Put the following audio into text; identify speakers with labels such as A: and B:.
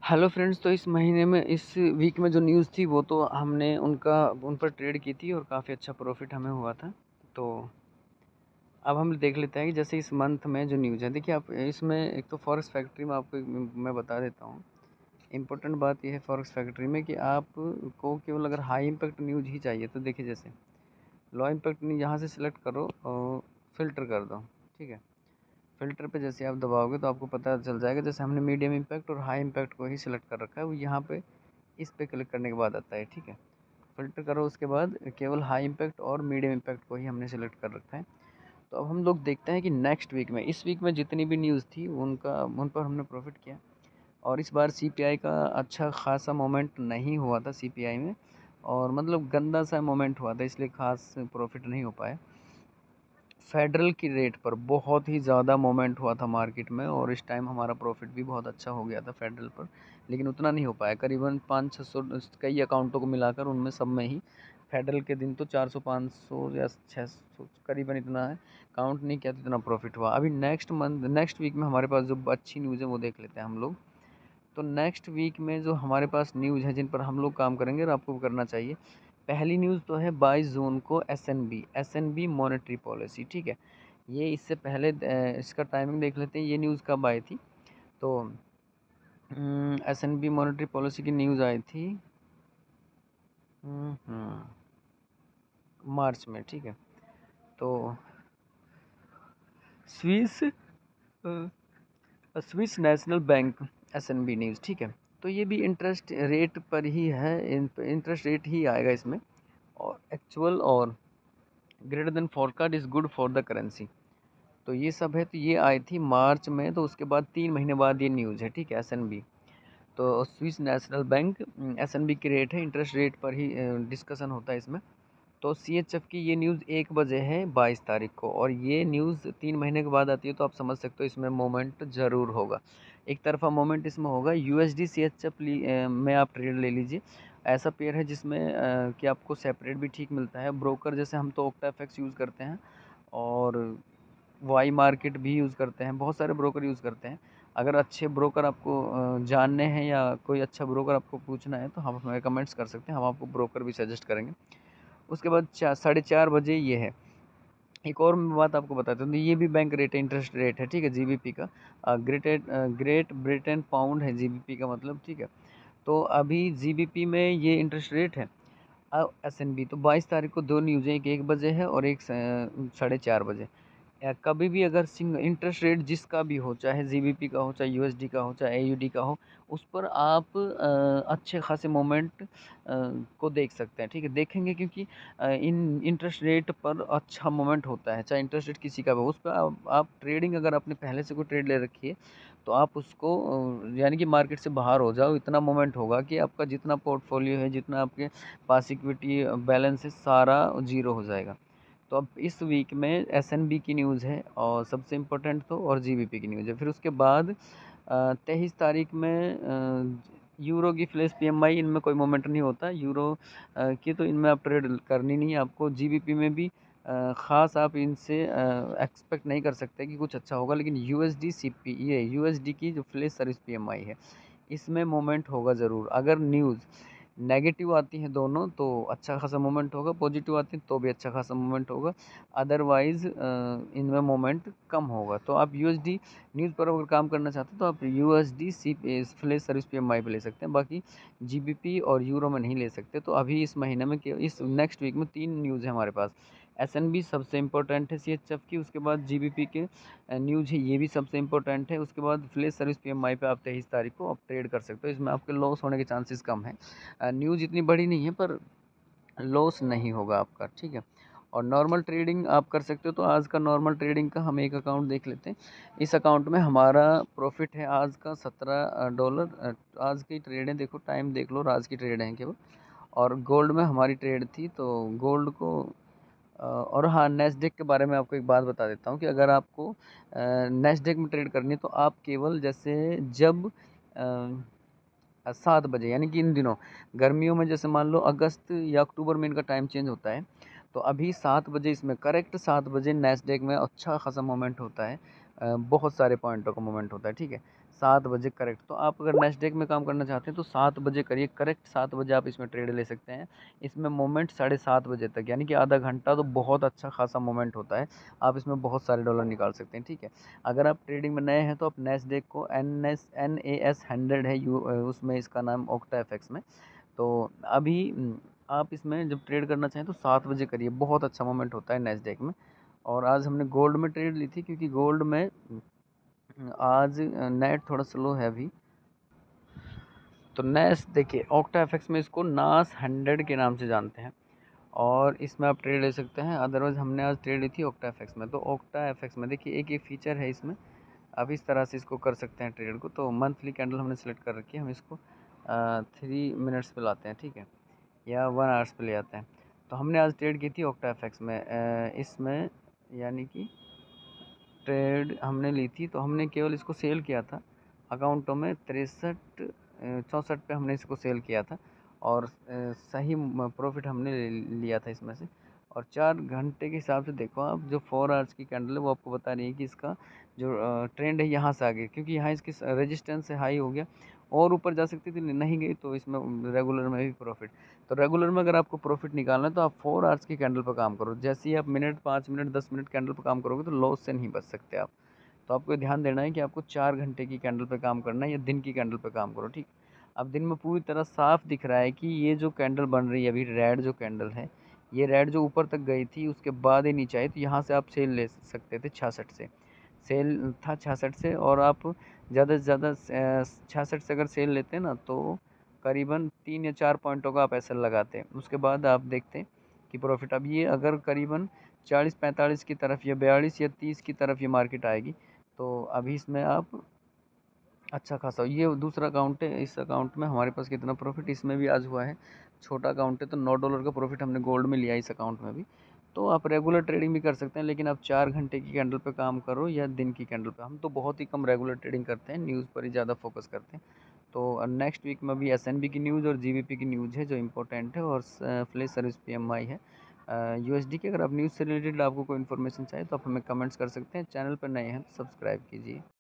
A: Hello friends, तो इस महीने में इस वीक में जो न्यूज़ थी वो तो हमने उन पर ट्रेड की थी और काफ़ी अच्छा प्रॉफिट हमें हुआ था। तो अब हम देख लेते हैं कि जैसे इस मंथ में जो न्यूज़ है, देखिए आप इसमें एक तो फॉरेक्स फैक्ट्री में आपको मैं बता देता हूँ। इम्पोर्टेंट बात ये है फॉरेक्स फैक्ट्री में कि आपको केवल अगर हाई इम्पैक्ट न्यूज़ ही चाहिए तो देखिए जैसे लो इम्पैक्ट न्यूज़ यहाँ से सिलेक्ट करो और फ़िल्टर कर दो। ठीक है, फ़िल्टर पे जैसे आप दबाओगे तो आपको पता चल जाएगा। जैसे हमने मीडियम इम्पैक्ट और हाई इम्पैक्ट को ही सिलेक्ट कर रखा है, वो यहाँ पे इस पे क्लिक करने के बाद आता है। ठीक है, फ़िल्टर करो, उसके बाद केवल हाई इम्पैक्ट और मीडियम इम्पैक्ट को ही हमने सेलेक्ट कर रखा है। तो अब हम लोग देखते हैं कि नेक्स्ट वीक में, इस वीक में जितनी भी न्यूज़ थी उन पर हमने प्रॉफिट किया। और इस बार सीपीआई का अच्छा खासा मोमेंट नहीं हुआ था सीपीआई में, और मतलब गंदा सा मोमेंट हुआ था, इसलिए खास प्रॉफिट नहीं हो पाया। फेडरल की रेट पर बहुत ही ज़्यादा मोमेंट हुआ था मार्केट में, और इस टाइम हमारा प्रॉफिट भी बहुत अच्छा हो गया था फेडरल पर, लेकिन उतना नहीं हो पाया। करीबन 500-600 कई अकाउंटों को मिलाकर उनमें सब में ही फेडरल के दिन तो 400-500 या 600 करीबन इतना है, काउंट नहीं किया तो इतना प्रॉफिट हुआ। अभी नेक्स्ट वीक में हमारे पास जो अच्छी न्यूज़ है वो देख लेते हैं हम लोग। तो नेक्स्ट वीक में जो हमारे पास न्यूज़ है जिन पर हम लोग काम करेंगे और आपको करना चाहिए, पहली न्यूज़ तो है 22 जून को एसएनबी मॉनेटरी पॉलिसी। ठीक है, ये इससे पहले इसका टाइमिंग देख लेते हैं, ये न्यूज़ कब आई थी। तो एसएनबी मॉनेटरी पॉलिसी की न्यूज़ आई थी मार्च में। ठीक है, तो Swiss Swiss national bank SNB news. ठीक है, तो ये भी इंटरेस्ट रेट पर ही है, इंटरेस्ट रेट ही आएगा इसमें, और एक्चुअल और greater than forecast is good for the currency. तो ये सब है, तो ये आई थी मार्च में, तो उसके बाद 3 महीने बाद ये न्यूज़ है। ठीक है, एसएनबी तो स्विस नेशनल बैंक एसएनबी की रेट है, इंटरेस्ट रेट पर ही डिस्कशन होता है इसमें। तो सीएचएफ की ये न्यूज़ 1 बजे है 22 तारीख को, और ये न्यूज़ 3 महीने के बाद आती है, तो आप समझ सकते हो इसमें मोमेंट ज़रूर होगा। एक तरफा मोमेंट इसमें होगा। यूएसडी सीएचएफ में आप ट्रेड ले लीजिए। ऐसा पेयर है जिसमें कि आपको सेपरेट भी ठीक मिलता है। ब्रोकर जैसे हम तो ओक्टाफेक्स यूज़ करते हैं, और वाई मार्केट भी यूज़ करते हैं, बहुत सारे ब्रोकर यूज़ करते हैं। अगर अच्छे ब्रोकर आपको जानने हैं या कोई अच्छा ब्रोकर आपको पूछना है तो हम हमें कमेंट्स कर सकते हैं, हम आपको ब्रोकर भी सजेस्ट करेंगे। उसके बाद 4:30 बजे ये है। एक और मैं बात आपको बताता हूँ, तो ये भी बैंक रेट है, इंटरेस्ट रेट है। ठीक है, जीबीपी का ग्रेट ब्रिटेन पाउंड है जीबीपी का मतलब। ठीक है, तो अभी जीबीपी में ये इंटरेस्ट रेट है। एसएनबी तो 22 तारीख को दो न्यूज़ है, एक 1 बजे है और एक 4:30 बजे। या कभी भी अगर सिंगल इंटरेस्ट रेट जिसका भी हो, चाहे जीबीपी का हो, चाहे यूएसडी का हो, चाहे एयूडी का हो, उस पर आप अच्छे खासे मोमेंट को देख सकते हैं। ठीक है, देखेंगे क्योंकि इन इंटरेस्ट रेट पर अच्छा मोमेंट होता है, चाहे इंटरेस्ट रेट किसी का भी हो, उस पर आप ट्रेडिंग अगर आपने पहले से कोई ट्रेड ले रखी है तो आप उसको यानी कि मार्केट से बाहर हो जाओ, इतना मोमेंट होगा कि आपका जितना पोर्टफोलियो है, जितना आपके पास इक्विटी बैलेंस है, सारा ज़ीरो हो जाएगा। तो अब इस वीक में एसएनबी की न्यूज़ है, और सबसे इम्पोर्टेंट तो, और जीबीपी की न्यूज़ है। फिर उसके बाद 23 तारीख में यूरो की फ्लैश पीएमआई, इनमें कोई मोमेंट नहीं होता यूरो की, तो इनमें आप ट्रेड करनी नहीं है आपको। जीबीपी में भी ख़ास आप इनसे एक्सपेक्ट नहीं कर सकते कि कुछ अच्छा होगा, लेकिन यूएसडी सीपी, ये यूएसडी की जो फ्लैश सर्विस पीएमआई है, इसमें मोमेंट होगा ज़रूर। अगर न्यूज़ नेगेटिव आती हैं दोनों तो अच्छा खासा मोमेंट होगा, पॉजिटिव आती हैं तो भी अच्छा खासा मोमेंट होगा, अदरवाइज़ इनमें मोमेंट कम होगा। तो आप यूएसडी न्यूज़ पर अगर काम करना चाहते हैं तो आप यूएसडी सी फ्लैश सर्विस पीएमआई पे ले सकते हैं, बाकी जीबीपी और यूरो में नहीं ले सकते। तो अभी इस महीने में इस नेक्स्ट वीक में 3 न्यूज़ है हमारे पास। एसएनबी सबसे इम्पोर्टेंट है सीएचएफ की, उसके बाद जीबीपी के न्यूज़ है, ये भी सबसे इम्पोर्टेंट है। उसके बाद फ्लैश सर्विस पीएमआई पे आप 23 तारीख को आप ट्रेड कर सकते हो, इसमें आपके लॉस होने के चांसेस कम है। न्यूज़ इतनी बड़ी नहीं है पर लॉस नहीं होगा आपका। ठीक है, और नॉर्मल ट्रेडिंग आप कर सकते हो। तो आज का नॉर्मल ट्रेडिंग का हम एक अकाउंट देख लेते हैं। इस अकाउंट में हमारा प्रॉफिट है आज का $17। आज की ट्रेड है, देखो टाइम देख लो, और आज की ट्रेड है केवल। और गोल्ड में हमारी ट्रेड थी, तो गोल्ड को और हाँ, नेस्डेक के बारे में आपको एक बात बता देता हूँ कि अगर आपको नेस्डेक में ट्रेड करनी है तो आप केवल जैसे जब 7 बजे, यानी कि इन दिनों गर्मियों में, जैसे मान लो अगस्त या अक्टूबर में इनका टाइम चेंज होता है, तो अभी 7 बजे, इसमें करेक्ट 7 बजे नेस्डेक में अच्छा खासा मोमेंट होता है। बहुत सारे पॉइंटों का मोमेंट होता है। ठीक है, 7 बजे करेक्ट। तो आप अगर नेस्डेक में काम करना चाहते हैं तो 7 बजे करिए, करेक्ट 7 बजे आप इसमें ट्रेड ले सकते हैं। इसमें मोमेंट 7:30 बजे तक, यानी कि आधा घंटा तो बहुत अच्छा खासा मोमेंट होता है। आप इसमें बहुत सारे डॉलर निकाल सकते हैं, ठीक है। अगर आप ट्रेडिंग में नए हैं तो आप नेस्डेक को NAS 100 है उसमें इसका नाम ओक्टा एफएक्स में। तो अभी आप इसमें जब ट्रेड करना चाहें तो 7 बजे करिए, बहुत अच्छा मोमेंट होता है नेस्डेक में। और आज हमने गोल्ड में ट्रेड ली थी, क्योंकि गोल्ड में आज नेट थोड़ा स्लो है अभी। तो नेस देखिए ओक्टा एफएक्स में इसको नास 100 के नाम से जानते हैं, और इसमें आप ट्रेड ले सकते हैं। अदरवाइज हमने आज ट्रेड ली थी ओक्टा एफएक्स में। तो ओक्टा एफएक्स में देखिए एक ये फीचर है इसमें, आप इस तरह से इसको कर सकते हैं ट्रेड को। तो मंथली कैंडल हमने सेलेक्ट कर रखी है, हम इसको 3 मिनट्स पे लाते हैं, ठीक है, या 1 आवर्स पे ले आते हैं। तो हमने आज ट्रेड की थी ओक्टा एफएक्स में, इसमें यानी कि ट्रेड हमने ली थी, तो हमने केवल इसको सेल किया था अकाउंटों में 64 पे हमने इसको सेल किया था, और सही प्रॉफिट हमने लिया था इसमें से। और 4 घंटे के हिसाब से देखो आप, जो 4 आवर्स की कैंडल है वो आपको बता रही है कि इसका जो ट्रेंड है यहाँ से आगे, क्योंकि यहाँ इसकी रेजिस्टेंस से हाई हो गया और ऊपर जा सकती थी, नहीं गई, तो इसमें रेगुलर में भी प्रॉफिट। तो रेगुलर में अगर आपको प्रॉफिट निकालना है तो आप 4 आवर्स की कैंडल पर काम करो। जैसे ही आप मिनट, 5 मिनट, 10 मिनट कैंडल पर काम करोगे तो लॉस से नहीं बच सकते आप। तो आपको ध्यान देना है कि आपको 4 घंटे की कैंडल पे काम करना है या दिन की कैंडल पे काम करो, ठीक। अब दिन में पूरी तरह साफ दिख रहा है कि ये जो कैंडल बन रही है अभी, रेड जो कैंडल है, ये रेड जो ऊपर तक गई थी उसके बाद ही नीचे आई, तो यहाँ से आप सेल ले सकते थे 66 से। सेल था 66 से, और आप ज़्यादा से ज़्यादा 66 से अगर सेल लेते हैं ना, तो करीबन 3 या 4 पॉइंटों का आप एसएल लगाते हैं। उसके बाद आप देखते हैं कि प्रॉफिट, अब ये अगर करीबन 40-45 की तरफ या 42 या 30 की तरफ ये मार्केट आएगी, तो अभी इसमें आप अच्छा खासा, ये दूसरा अकाउंट है, इस अकाउंट में हमारे पास कितना प्रॉफिट इसमें भी आज हुआ है, छोटा अकाउंट है, तो $9 का प्रॉफिट हमने गोल्ड में लिया इस अकाउंट में भी। तो आप रेगुलर ट्रेडिंग भी कर सकते हैं, लेकिन आप 4 घंटे की कैंडल पे काम करो या दिन की कैंडल पे। हम तो बहुत ही कम रेगुलर ट्रेडिंग करते हैं, न्यूज़ पर ही ज़्यादा फोकस करते हैं। तो नेक्स्ट वीक में भी एसएनबी की न्यूज़ और जीबीपी की न्यूज़ है जो इंपॉर्टेंट है, और फ्लैश सर्विस पीएमआई है यूएसडी की। अगर आप न्यूज़ से रिलेटेड आपको कोई इन्फॉर्मेशन चाहिए तो आप हमें कमेंट्स कर सकते हैं। चैनल पर नए हैं तो सब्सक्राइब कीजिए।